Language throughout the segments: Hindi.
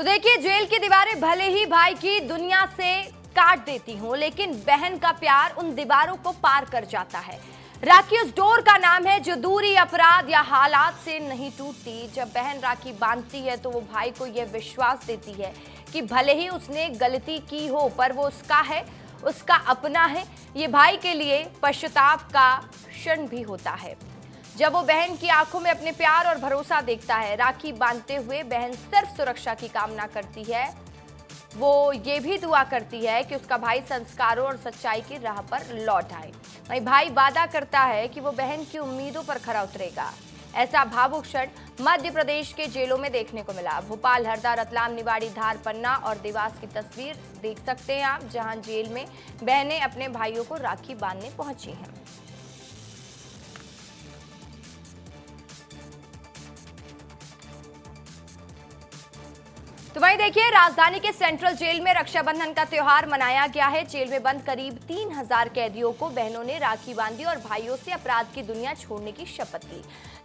तो देखिए, जेल की दीवारें भले ही भाई की दुनिया से काट देती हों, लेकिन बहन का प्यार उन दीवारों को पार कर जाता है। राखी उस डोर का नाम है जो दूरी, अपराध या हालात से नहीं टूटती। जब बहन राखी बांधती है तो वो भाई को यह विश्वास देती है कि भले ही उसने गलती की हो पर वो उसका है, उसका अपना है। ये भाई के लिए पश्चाताप का क्षण भी होता है जब वो बहन की आंखों में अपने प्यार और भरोसा देखता है। राखी बांधते हुए बहन सिर्फ सुरक्षा की कामना करती है, वो ये भी दुआ करती है कि उसका भाई संस्कारों और सच्चाई की राह पर लौट आए। वहीं भाई वादा करता है कि वो बहन की उम्मीदों पर खरा उतरेगा। ऐसा भावुक क्षण मध्य प्रदेश के जेलों में देखने को मिला। भोपाल, हरदा, रतलाम, निवाड़ी, धार, पन्ना और देवास की तस्वीर देख सकते हैं आप, जहां जेल में बहनें अपने भाइयों को राखी बांधने पहुंची हैं। तो वहीं देखिए, राजधानी के सेंट्रल जेल में रक्षाबंधन का त्योहार मनाया गया है। जेल में बंद करीब 3000 कैदियों को बहनों ने राखी बांधी और भाइयों से अपराध की दुनिया छोड़ने की शपथ ली।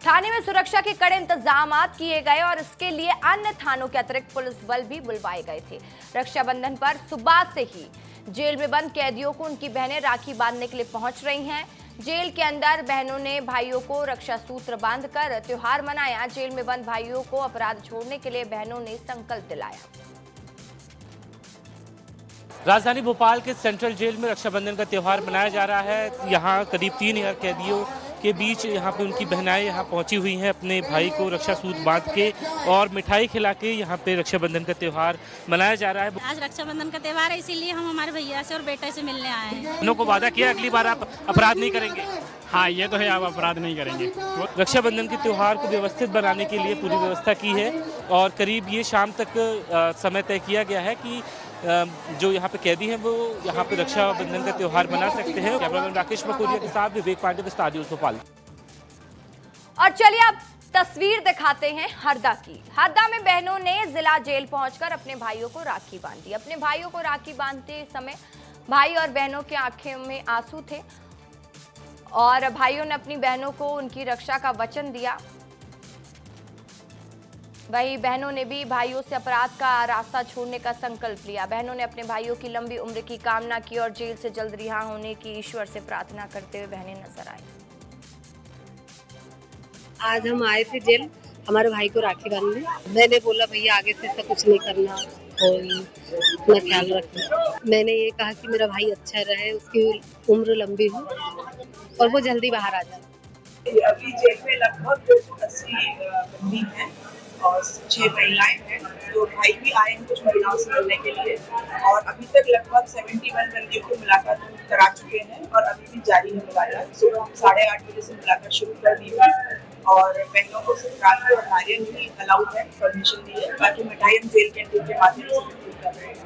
थाने में सुरक्षा के कड़े इंतजाम किए गए और इसके लिए अन्य थानों के अतिरिक्त पुलिस बल भी बुलवाए गए थे। रक्षाबंधन पर सुबह से ही जेल में बंद कैदियों को उनकी बहनें राखी बांधने के लिए पहुंच रही हैं। जेल के अंदर बहनों ने भाइयों को रक्षा सूत्र बांधकर त्योहार मनाया। जेल में बंद भाइयों को अपराध छोड़ने के लिए बहनों ने संकल्प दिलाया। राजधानी भोपाल के सेंट्रल जेल में रक्षाबंधन का त्योहार मनाया जा रहा है। यहाँ करीब 3000 कैदियों के बीच यहाँ पे उनकी बहनाएं यहाँ पहुंची हुई हैं अपने भाई को रक्षा सूत्र बांध के और मिठाई खिला के यहाँ पे रक्षाबंधन का त्योहार मनाया जा रहा है। आज रक्षाबंधन का त्योहार है, इसीलिए हम हमारे भैया से और बेटे से मिलने आए हैं। बहनों को वादा किया अगली बार आप अपराध नहीं करेंगे। हाँ, ये तो है, आप अपराध नहीं करेंगे। रक्षाबंधन के त्योहार को व्यवस्थित बनाने के लिए पूरी व्यवस्था की है और करीब ये शाम तक समय तय किया गया है कि जो यहाँ पे कैदी हैं वो यहाँ पे रक्षाबंधन का त्योहार मना सकते हैं। कैमरामैन राकेश मकोरिया के साथ विवेक पांडे, विस्तार न्यूज़ भोपाल। और चलिए अब तस्वीर दिखाते हैं हरदा की। हरदा में बहनों ने जिला जेल पहुंचकर अपने भाइयों को राखी बांधी। अपने भाइयों को राखी बांधते समय भाई और बहनों की आंखों में आंसू थे और भाइयों ने अपनी बहनों को उनकी रक्षा का वचन दिया। वहीं बहनों ने भी भाइयों से अपराध का रास्ता छोड़ने का संकल्प लिया। बहनों ने अपने भाइयों की लंबी उम्र की कामना की और जेल से जल्द रिहा होने की ईश्वर से प्रार्थना करते हुए बहनें नजर आई। आज हम आए थे जेल हमारे भाई को राखी बांधने। मैंने बोला भैया आगे से ऐसा कुछ नहीं करना और अपना ख्याल रखना। मैंने ये कहा कि मेरा भाई अच्छा रहे, उसकी उम्र लंबी हो और वो जल्दी बाहर आ जाए। अभी जेल में लगभग 280 बंदी हैं और 6 महिलाएं हैं। तो भाई भी आए हैं कुछ महिलाओं से मिलने के लिए और अभी तक लगभग 71 बंदियों को मुलाकात करा चुके हैं और अभी भी जारी है मुलाकात। सुबह हम 8:30 बजे से मुलाकात शुरू कर दी थी और बहनों को सिर्फ राखी और नारियल ही अलाउड है, परमिशन दी है। बाकी मिठाई हम जेल कैंटीन के माध्यम से वितरित कर रहे हैं।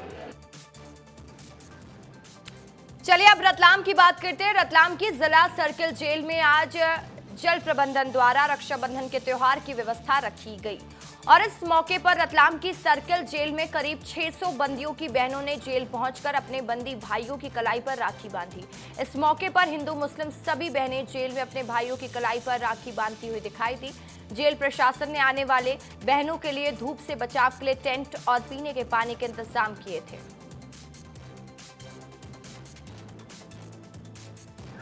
चलिए अब रतलाम की बात करते हैं। रतलाम की जिला सर्किल जेल में आज जल प्रबंधन द्वारा रक्षाबंधन के त्योहार की व्यवस्था रखी गई और इस मौके पर रतलाम की सर्किल जेल में करीब 600 बंदियों की बहनों ने जेल पहुंचकर अपने बंदी भाइयों की कलाई पर राखी बांधी। इस मौके पर हिंदू मुस्लिम सभी बहनें जेल में अपने भाइयों की कलाई पर राखी बांधती हुई दिखाई दी। जेल प्रशासन ने आने वाले बहनों के लिए धूप से बचाव के लिए टेंट और पीने के पानी के इंतजाम किए थे।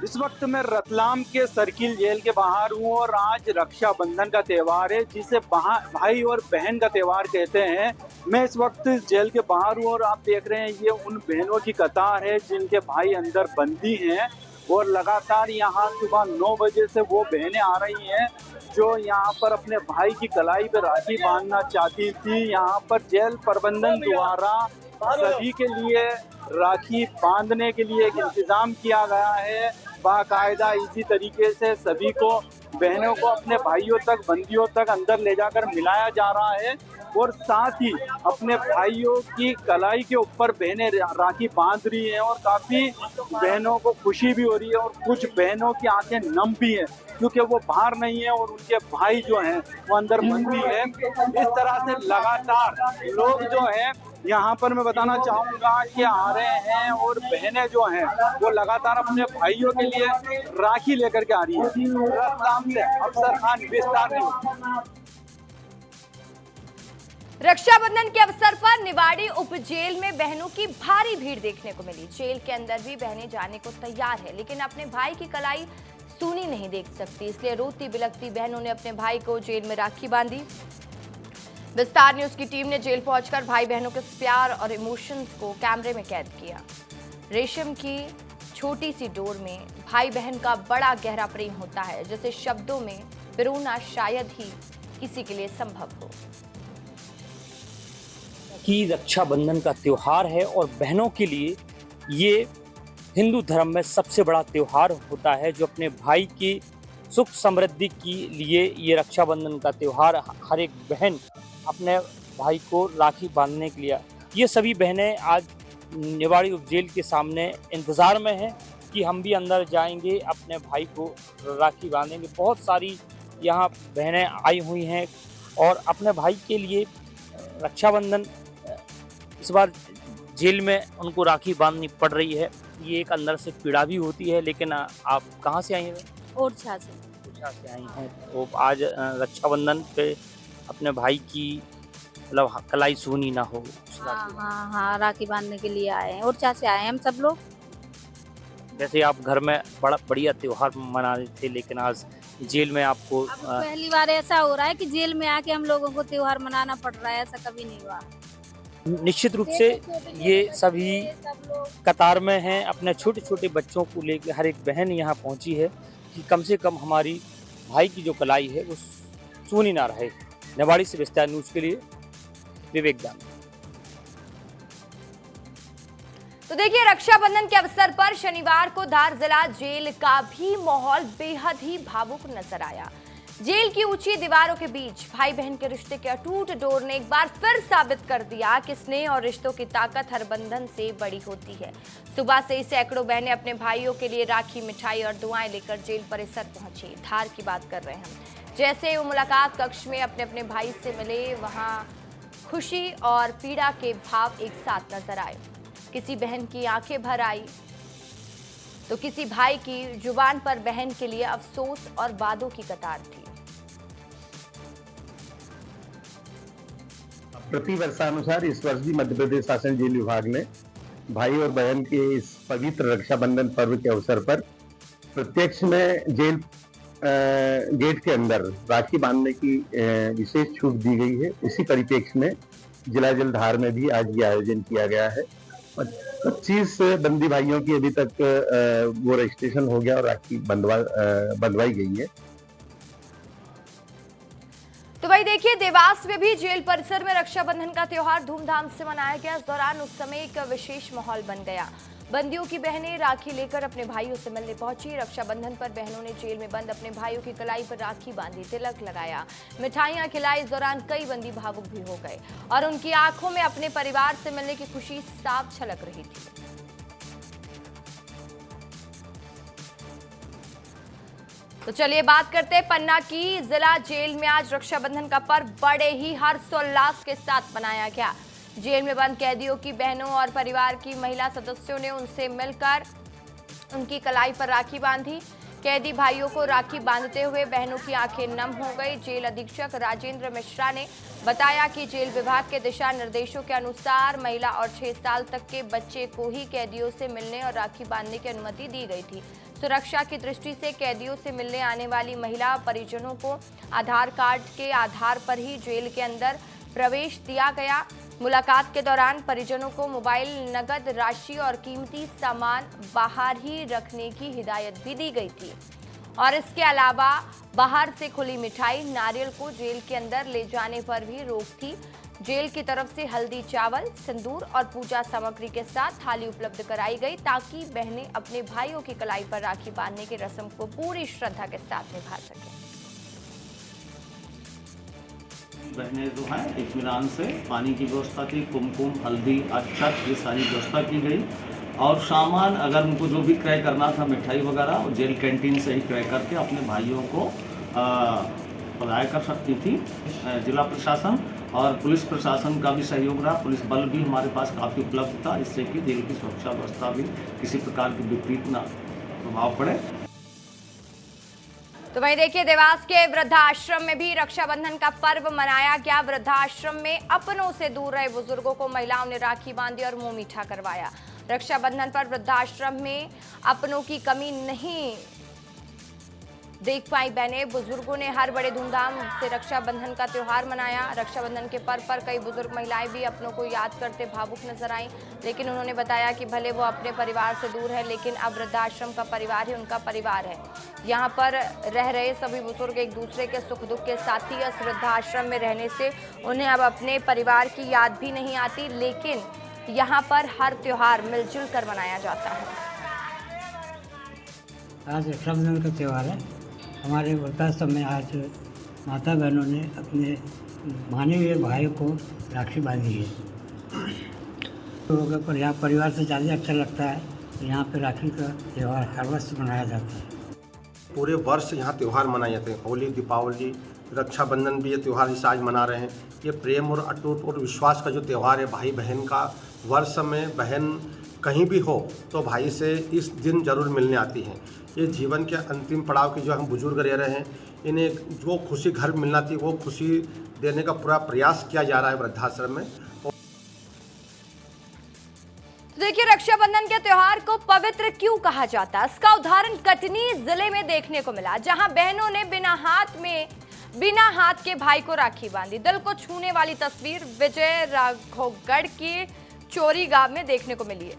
इस वक्त मैं रतलाम के सर्किल जेल के बाहर हूँ और आज रक्षाबंधन का त्योहार है, जिसे भाई और बहन का त्योहार कहते हैं। मैं इस वक्त जेल के बाहर हूँ और आप देख रहे हैं ये उन बहनों की कतार है जिनके भाई अंदर बंदी हैं और लगातार यहाँ सुबह 9 बजे से वो बहनें आ रही हैं जो यहाँ पर अपने भाई की कलाई पर राखी बांधना चाहती थी। यहाँ पर जेल प्रबंधन द्वारा सभी के लिए राखी बांधने के लिए एक इंतजाम किया गया है। बाकायदा इसी तरीके से सभी को, बहनों को अपने भाइयों तक, बंदियों तक अंदर ले जाकर मिलाया जा रहा है और साथ ही अपने भाइयों की कलाई के ऊपर बहनें राखी बांध रही हैं और काफ़ी बहनों को खुशी भी हो रही है और कुछ बहनों की आंखें नम भी हैं क्योंकि वो बाहर नहीं है और उनके भाई जो हैं वो अंदर बंदी है। इस तरह से लगातार लोग जो हैं यहाँ पर, मैं बताना चाहूँगा कि आ रहे हैं और बहनें जो हैं वो लगातार अपने भाइयों के लिए राखी लेकर के आ रही है। रतलाम से अफसर खान, विस्तार न्यूज़। रक्षाबंधन के अवसर पर निवाड़ी उप जेल में बहनों की भारी भीड़ देखने को मिली। जेल के अंदर भी बहनें जाने को तैयार है, लेकिन अपने भाई की कलाई सूनी नहीं देख सकती, इसलिए रोती बिलखती बहनों ने अपने भाई को जेल में राखी बांधी। विस्तार न्यूज की टीम ने जेल पहुंचकर भाई बहनों के प्यार और इमोशंस को कैमरे में कैद किया। रेशम की छोटी सी डोर में भाई बहन का बड़ा गहरा प्रेम होता है, जिसे शब्दों में पिरोना शायद ही किसी के लिए संभव हो। कि रक्षाबंधन का त्योहार है और बहनों के लिए ये हिंदू धर्म में सबसे बड़ा त्योहार होता है, जो अपने भाई की सुख समृद्धि के लिए ये रक्षाबंधन का त्योहार हर एक बहन अपने भाई को राखी बांधने के लिए, ये सभी बहनें आज निवाड़ी उप जेल के सामने इंतज़ार में हैं कि हम भी अंदर जाएंगे, अपने भाई को राखी बांधेंगे। बहुत सारी यहाँ बहनें आई हुई हैं और अपने भाई के लिए रक्षाबंधन इस बार जेल में उनको राखी बांधनी पड़ रही है। ये एक अंदर से पीड़ा भी होती है। लेकिन आप कहाँ से आई हैं? ओरछा से। ओरछा से आई हैं। तो आज रक्षाबंधन पे अपने भाई की मतलब कलाई सूनी ना हो। हाँ, राखी बांधने के लिए आए हैं। ओरछा से आए हैं हम सब लोग। जैसे आप घर में बड़ा बढ़िया त्योहार मना रहे थे, लेकिन आज जेल में आपको पहली बार ऐसा हो रहा है कि जेल में आके हम लोगों को त्योहार मनाना पड़ रहा है, ऐसा कभी नहीं हुआ। निश्चित रूप से ये सभी कतार में हैं, अपने छोटे छोटे बच्चों को लेकर हर एक बहन यहाँ पहुँची है कि कम से कम हमारी भाई की जो कलाई है वो सूनी ना रहे। निवाड़ी से विस्तार न्यूज़ के लिए विवेक दान। तो देखिए, रक्षाबंधन के अवसर पर शनिवार को धार जिला जेल का भी माहौल बेहद ही भावुक नजर आया। जेल की ऊंची दीवारों के बीच भाई बहन के रिश्ते के अटूट डोर ने एक बार फिर साबित कर दिया कि स्नेह और रिश्तों की ताकत हर बंधन से बड़ी होती है। सुबह से ही सैकड़ों बहनें अपने भाइयों के लिए राखी, मिठाई और दुआएं लेकर जेल परिसर पहुंची। धार की बात कर रहे हैं हम। जैसे वो मुलाकात कक्ष में अपने अपने भाई से मिले, वहां खुशी और पीड़ा के भाव एक साथ नजर आए। किसी बहन की आंखें भर आई तो किसी भाई की जुबान पर बहन के लिए अफसोस और वादों की कतार थी। प्रति वर्षानुसार इस वर्ष भी मध्य प्रदेश शासन जेल विभाग ने भाई और बहन के इस पवित्र रक्षाबंधन पर्व के अवसर पर प्रत्यक्ष में जेल गेट के अंदर राखी बांधने की विशेष छूट दी गई है। इसी परिप्रेक्ष्य में जिला जेल धार में भी आज ये आयोजन किया गया है। 25 बंदी भाइयों की अभी तक वो रजिस्ट्रेशन हो गया और राखी बंधवाई गई है। तो भाई देखिए, देवास में भी जेल परिसर में रक्षाबंधन का त्योहार धूमधाम से मनाया गया। इस दौरान उस समय एक विशेष माहौल बन गया। बंदियों की बहनें राखी लेकर अपने भाइयों से मिलने पहुंची। रक्षाबंधन पर बहनों ने जेल में बंद अपने भाइयों की कलाई पर राखी बांधी, तिलक लगाया, मिठाइयां खिलाई। इस दौरान कई बंदी भावुक भी हो गए और उनकी आंखों में अपने परिवार से मिलने की खुशी साफ झलक रही थी। तो चलिए बात करते हैं पन्ना की। जिला जेल में आज रक्षाबंधन का पर्व बड़े ही हर्षोल्लास के साथ मनाया गया। जेल में बंद कैदियों की बहनों और परिवार की महिला सदस्यों ने उनसे मिलकर उनकी कलाई पर राखी बांधी। कैदी भाइयों को राखी बांधते हुए बहनों की आंखें नम हो गई। जेल अधीक्षक राजेंद्र मिश्रा ने बताया कि जेल विभाग के दिशा निर्देशों के अनुसार महिला और 6 साल तक के बच्चे को ही कैदियों से मिलने और राखी बांधने की अनुमति दी गई थी। सुरक्षा की दृष्टि से कैदियों से मिलने आने वाली महिला परिजनों को आधार कार्ड के आधार पर ही जेल के अंदर प्रवेश दिया गया। मुलाकात के दौरान परिजनों को मोबाइल, नगद राशि और कीमती सामान बाहर ही रखने की हिदायत भी दी गई थी और इसके अलावा बाहर से खुली मिठाई, नारियल को जेल के अंदर ले जाने पर भी रोक थी। जेल की तरफ से हल्दी, चावल, सिंदूर और पूजा सामग्री के साथ थाली उपलब्ध कराई गई ताकि बहनें अपने भाइयों की कलाई पर राखी बांधने की रस्म को पूरी श्रद्धा के साथ निभा सकें। बहनें जो हैं इत्मीनान से पानी की व्यवस्था थी, कुमकुम, हल्दी, अक्षत, ये सारी व्यवस्था की गई और सामान अगर उनको जो भी क्रय करना था, मिठाई वगैरह, जेल कैंटीन से ही क्रय करके अपने भाइयों को प्रदाय कर सकती थी। जिला प्रशासन और पुलिस प्रशासन का भी सहयोग रहा। पुलिस बल भी हमारे पास काफ़ी उपलब्ध था, इससे कि जेल की सुरक्षा व्यवस्था भी किसी प्रकार की विपरीत न प्रभाव पड़े। तो वहीं देखिए, देवास के वृद्धाश्रम में भी रक्षाबंधन का पर्व मनाया गया। वृद्धाश्रम में अपनों से दूर रहे बुजुर्गों को महिलाओं ने राखी बांधी और मुंह मीठा करवाया। रक्षाबंधन पर वृद्धाश्रम में अपनों की कमी नहीं देख पाई बहनें। बुजुर्गों ने हर बड़े धूमधाम से रक्षाबंधन का त्योहार मनाया। रक्षाबंधन के पर्व पर कई बुजुर्ग महिलाएं भी अपनों को याद करते भावुक नजर आईं, लेकिन उन्होंने बताया कि भले वो अपने परिवार से दूर है, लेकिन अब वृद्धाश्रम का परिवार ही उनका परिवार है। यहाँ पर रह रहे सभी बुजुर्ग एक दूसरे के सुख दुख के साथी। इस वृद्धाश्रम में रहने से उन्हें अब अपने परिवार की याद भी नहीं आती, लेकिन यहाँ पर हर त्योहार मिलजुल कर मनाया जाता है। आज रक्षाबंधन का त्यौहार है। हमारे वृद्धाश्रम में आज माता बहनों ने अपने माने हुए भाई को राखी बांधी है। लोगों पर यहाँ परिवार से ज़्यादा अच्छा लगता है। यहाँ पे राखी का त्यौहार हर वर्ष मनाया जाता है। पूरे वर्ष यहाँ त्यौहार मनाए जाते हैं। होली, दीपावली, रक्षाबंधन भी ये त्यौहार इस आज मना रहे हैं। ये प्रेम और अटूट और विश्वास का जो त्यौहार है, भाई बहन का। वर्ष में बहन कहीं भी हो तो भाई से इस दिन जरूर मिलने आती हैं। ये जीवन के अंतिम पड़ाव के जो हम बुजुर्ग रह रहे हैं, इन्हें जो खुशी घर मिलना थी वो खुशी देने का पूरा प्रयास किया जा रहा है वृद्धाश्रम में। देखिए, रक्षाबंधन के त्योहार को पवित्र क्यों कहा जाता है, इसका उदाहरण कटनी जिले में देखने को मिला, जहां बहनों ने बिना हाथ के भाई को राखी बांधी। दिल को छूने वाली तस्वीर विजय राघवगढ़ की चोरी गांव में देखने को मिली है,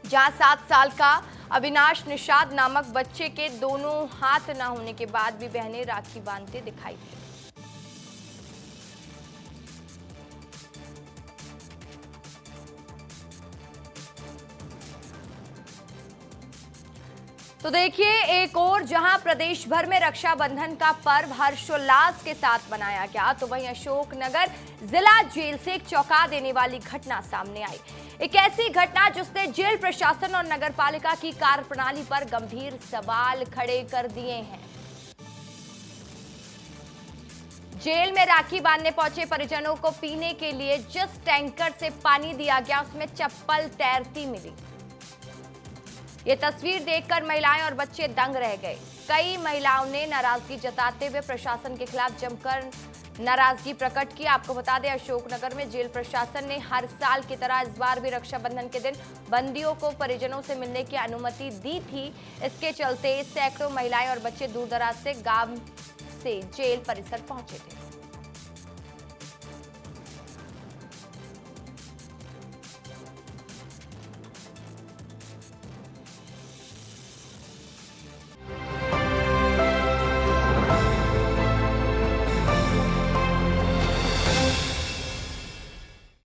जहां 7 साल का अविनाश निषाद नामक बच्चे के दोनों हाथ न होने के बाद भी बहनें राखी बांधते दिखाई दी। तो देखिए, एक और जहां प्रदेश भर में रक्षाबंधन का पर्व हर्षोल्लास के साथ मनाया गया, तो वहीं अशोकनगर जिला जेल से एक चौंका देने वाली घटना सामने आई। एक ऐसी घटना जिसने जेल प्रशासन और नगरपालिका की कार्यप्रणाली पर गंभीर सवाल खड़े कर दिए हैं। जेल में राखी बांधने पहुंचे परिजनों को पीने के लिए जिस टैंकर से पानी दिया गया, उसमें चप्पल तैरती मिली। ये तस्वीर देखकर महिलाएं और बच्चे दंग रह गए। कई महिलाओं ने नाराजगी जताते हुए प्रशासन के खिलाफ जमकर नाराजगी प्रकट की। आपको बता दें, अशोकनगर में जेल प्रशासन ने हर साल की तरह इस बार भी रक्षाबंधन के दिन बंदियों को परिजनों से मिलने की अनुमति दी थी। इसके चलते सैकड़ों महिलाएं और बच्चे दूर दराज से गांव से जेल परिसर पहुंचे थे।